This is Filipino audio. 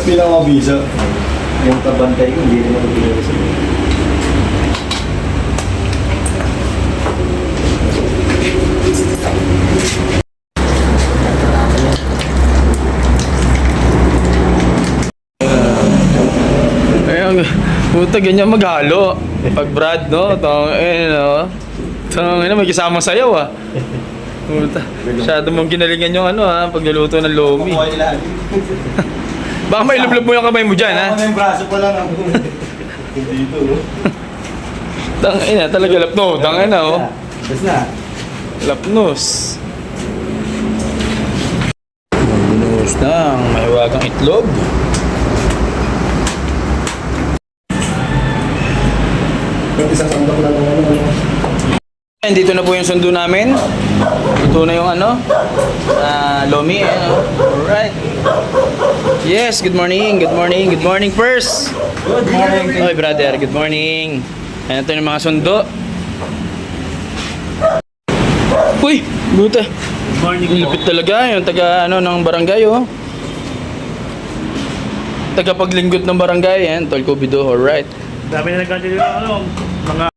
Pinaka-visa. Yung kabantay ko, hindi naman pinili sa Ayun, puta, ganyan maghalo. Pag Brad, no? No? May kasama sayaw, ah. Puta, masyado mong ginalingan yung pagluluto ng lomi. Makuha nila. Baka mailublob mo yung kamay mo dyan, ha? Yung braso pa lang ako. Dito. Tangina, talaga lapno. Tangina, oh. Basta. Lapnos. Binuhos na ang mahiwagang itlog. Yung isang sandok na And dito na po yung sundo namin. Ito na yung lomi. Alright. Yes, good morning. Good morning. Good morning, Pers. Good morning. Oy, brother. Good morning. Ayan, ito yung mga sundo. Uy, buta. Good morning po. Lupit talaga yung taga ng barangay, oh. Taga paglinggot ng barangay, yan. Tol Kubido, alright. Dami na nagkantili mga